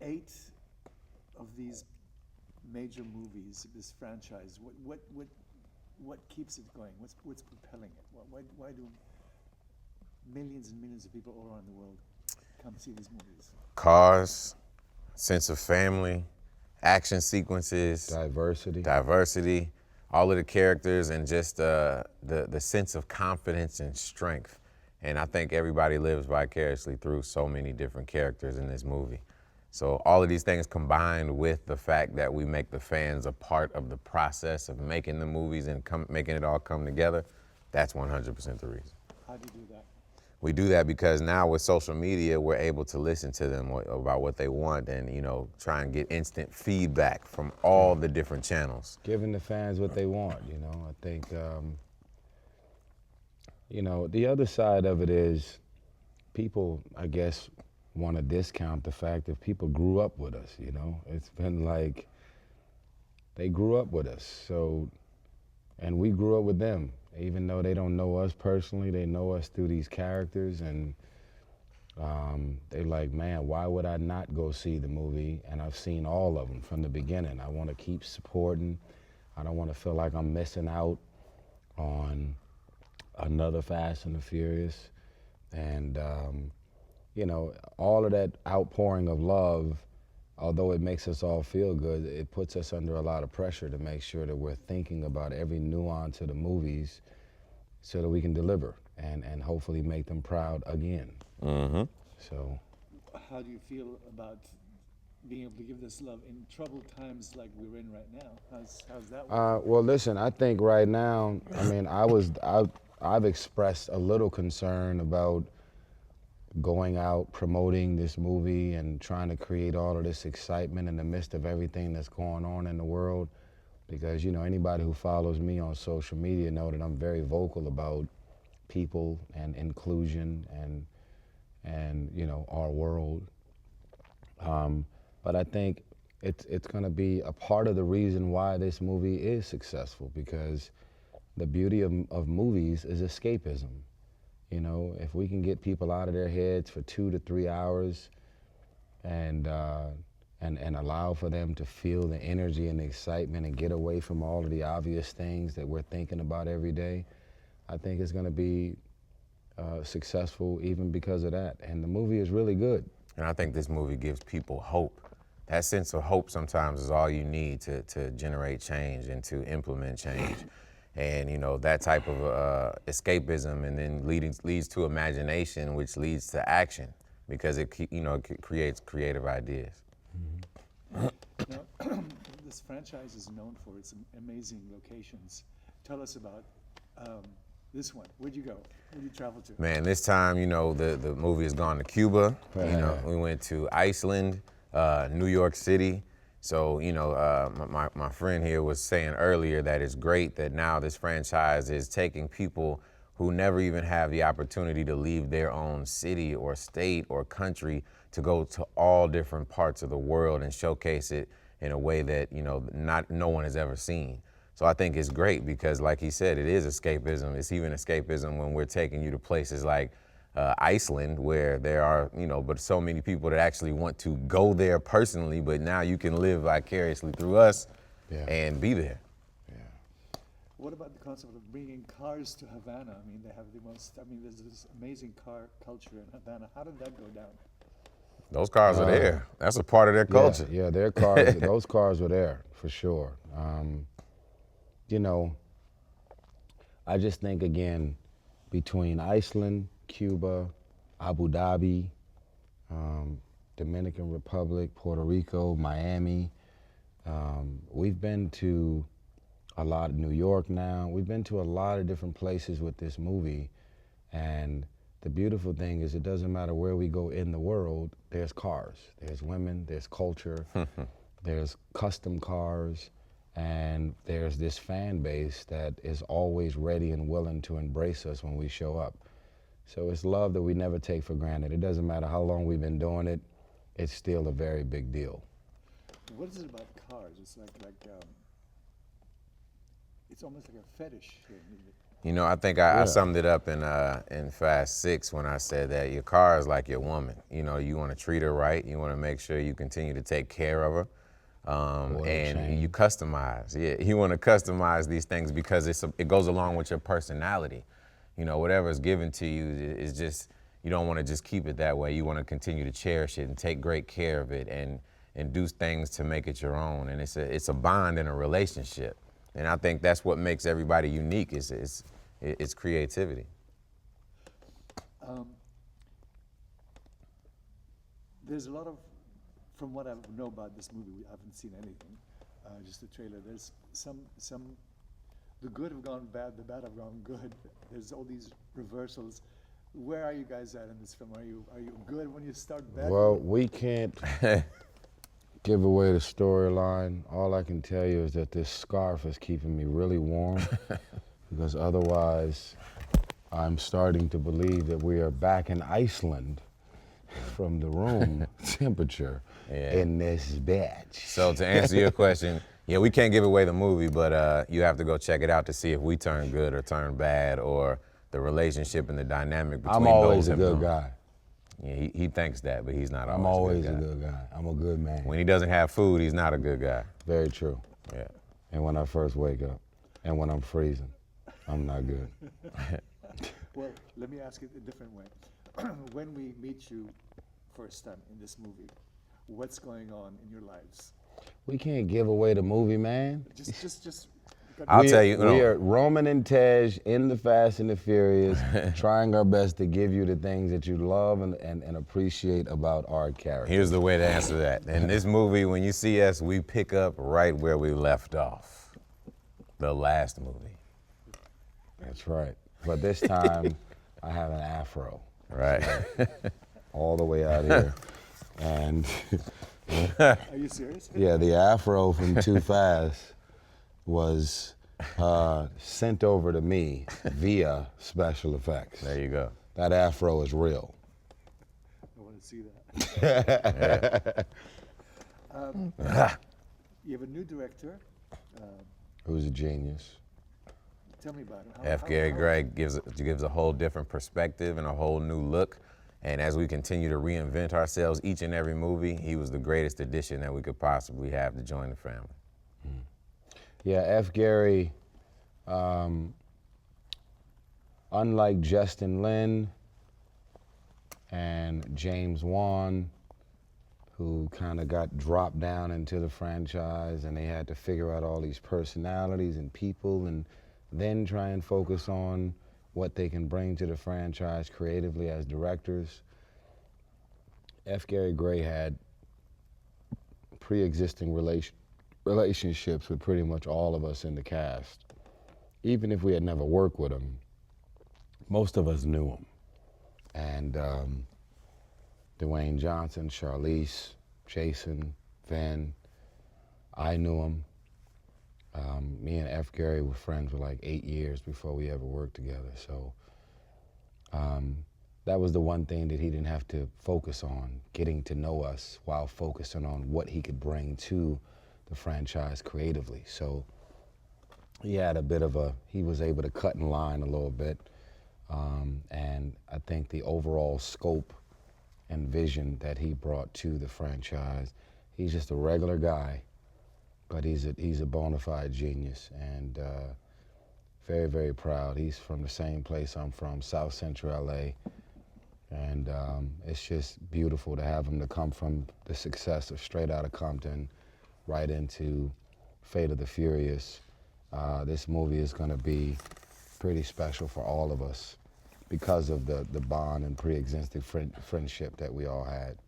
8 of these major movies, this franchise, what keeps it going? What's propelling it? Why do millions and millions of people all around the world come see these movies? Cars, sense of family, action sequences, diversity, all of the characters, and just the sense of confidence and strength. And I think everybody lives vicariously through so many different characters in this movie. So all of these things combined with the fact that we make the fans a part of the process of making the movies and making it all come together, that's 100% the reason. How do you do that? We do that because now with social media, we're able to listen to them about what they want and, try and get instant feedback from all the different channels. Giving the fans what they want, I think, the other side of it is people, I guess, want to discount the fact that people grew up with us, It's been like they grew up with us, and we grew up with them. Even though they don't know us personally, they know us through these characters, and they're like, man, why would I not go see the movie? And I've seen all of them from the beginning. I want to keep supporting. I don't want to feel like I'm missing out on another Fast and the Furious. And, all of that outpouring of love, although it makes us all feel good, it puts us under a lot of pressure to make sure that we're thinking about every nuance of the movies so that we can deliver and hopefully make them proud again. Mm-hmm. So, how do you feel about being able to give this love in troubled times like we're in right now? How's that working? Well, listen, I think right now, I've expressed a little concern about going out, promoting this movie and trying to create all of this excitement in the midst of everything that's going on in the world. Because, anybody who follows me on social media know that I'm very vocal about people and inclusion and our world. But I think it's going to be a part of the reason why this movie is successful, because the beauty of movies is escapism. If we can get people out of their heads for 2 to 3 hours and allow for them to feel the energy and the excitement and get away from all of the obvious things that we're thinking about every day, I think it's going to be successful even because of that. And the movie is really good. And I think this movie gives people hope. That sense of hope sometimes is all you need to generate change and to implement change. And that type of escapism and then leads to imagination, which leads to action, because it creates creative ideas. Now, this franchise is known for its amazing locations. Tell us about this one. Where'd you go? Where'd you travel to? Man, this time, the movie has gone to Cuba. We went to Iceland, New York City. So, my friend here was saying earlier that it's great that now this franchise is taking people who never even have the opportunity to leave their own city or state or country to go to all different parts of the world and showcase it in a way that, no one has ever seen. So I think it's great because, like he said, it is escapism. It's even escapism when we're taking you to places like Iceland, where there are, but so many people that actually want to go there personally, but now you can live vicariously through us and be there. Yeah. What about the concept of bringing cars to Havana? They have there's this amazing car culture in Havana. How did that go down? Those cars are there. That's a part of their culture. Yeah, their cars, those cars were there for sure. I just think, again, between Iceland, Cuba, Abu Dhabi, Dominican Republic, Puerto Rico, Miami. We've been to a lot of New York now. We've been to a lot of different places with this movie. And the beautiful thing is it doesn't matter where we go in the world, there's cars, there's women, there's culture, there's custom cars, and there's this fan base that is always ready and willing to embrace us when we show up. So it's love that we never take for granted. It doesn't matter how long we've been doing it, it's still a very big deal. What is it about cars? It's like it's almost like a fetish here. You know, I think I summed it up in Fast 6 when I said that your car is like your woman. You know, you want to treat her right. You want to make sure you continue to take care of her. And you customize. Yeah, you want to customize these things because it goes along with your personality. You know, whatever is given to you is just, you don't want to just keep it that way. You want to continue to cherish it and take great care of it and do things to make it your own. And it's a bond in a relationship. And I think that's what makes everybody unique is creativity. There's a lot of, from what I know about this movie, I haven't seen anything, just the trailer. There's some, the good have gone bad, the bad have gone good. There's all these reversals. Where are you guys at in this film? Are you good when you start bad? Well, we can't give away the storyline. All I can tell you is that this scarf is keeping me really warm because otherwise I'm starting to believe that we are back in Iceland from the room temperature in this bitch. So to answer your question, yeah, we can't give away the movie, but you have to go check it out to see if we turn good or turn bad or the relationship and the dynamic between I'm those. always a good guy. Yeah, he thinks that, but he's not always I'm always a a good guy. good guy. I'm a good man. When he doesn't have food, he's not a good guy. Very true. Yeah. And when I first wake up, and when I'm freezing, I'm not good. Well, let me ask it a different way. When we meet you first time in this movie, what's going on in your lives? We can't give away the movie, man. Just. I'll tell you. We are Roman and Tej in the Fast and the Furious, trying our best to give you the things that you love and appreciate about our character. Here's the way to answer that. In this movie, when you see us, we pick up right where we left off. The last movie. That's right. But this time, I have an afro. Right. All the way out here. And Are you serious? yeah, the afro from Too Fast was sent over to me via special effects. There you go. That afro is real. I want to see that. You have a new director. Who's a genius. Tell me about him. F. Gary Gray gives a whole different perspective and a whole new look. And as we continue to reinvent ourselves each and every movie, he was the greatest addition that we could possibly have to join the family. Yeah, F. Gary, unlike Justin Lin and James Wan, who kind of got dropped down into the franchise and they had to figure out all these personalities and people and then try and focus on what they can bring to the franchise creatively as directors. F. Gary Gray had pre-existing relationships with pretty much all of us in the cast. Even if we had never worked with him, most of us knew him. And Dwayne Johnson, Charlize, Jason, Vin, I knew him. Me and F. Gary were friends for like 8 years before we ever worked together. So that was the one thing that he didn't have to focus on, getting to know us while focusing on what he could bring to the franchise creatively. So he had a bit of he was able to cut in line a little bit. And I think the overall scope and vision that he brought to the franchise, he's just a regular guy, but he's a bona fide genius, and very, very proud. He's from the same place I'm from, South Central LA, and it's just beautiful to have him to come from the success of Straight Outta Compton right into Fate of the Furious. This movie is gonna be pretty special for all of us because of the bond and pre-existing friendship that we all had.